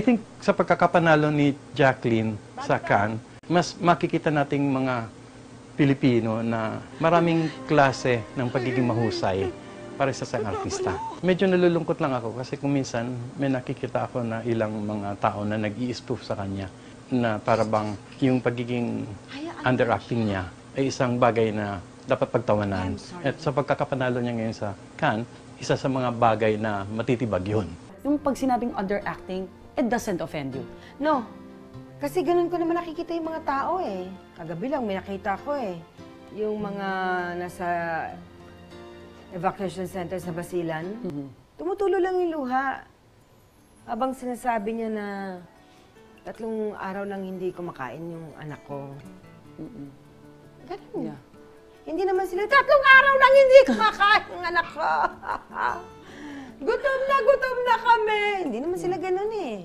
think sa pagkakapanalo ni Jacqueline sa Cannes, mas makikita nating mga Pilipino na maraming klase ng pagiging mahusay para sa isang artista. Medyo nalulungkot lang ako kasi kung minsan may nakikita ako na ilang mga tao na nag-i-spoof sa kanya na para bang yung pagiging underacting niya ay isang bagay na dapat pagtawanan. At sa pagkakapanalo niya ngayon sa Cannes, isa sa mga bagay na matitibag yun. Yung pag sinabing underacting, it doesn't offend you. No. Kasi ganun ko naman nakikita yung mga tao eh. Kagabi lang may nakita ko eh. Yung mga nasa evacuation center sa Basilan, tumutulo lang yung luha. Habang sinasabi niya na 3 araw lang hindi kumakain yung anak ko. Ganun. Yeah. Hindi naman sila, 3 araw lang hindi kumakain yung anak ko. Gutom na kami. Hindi naman sila ganun eh.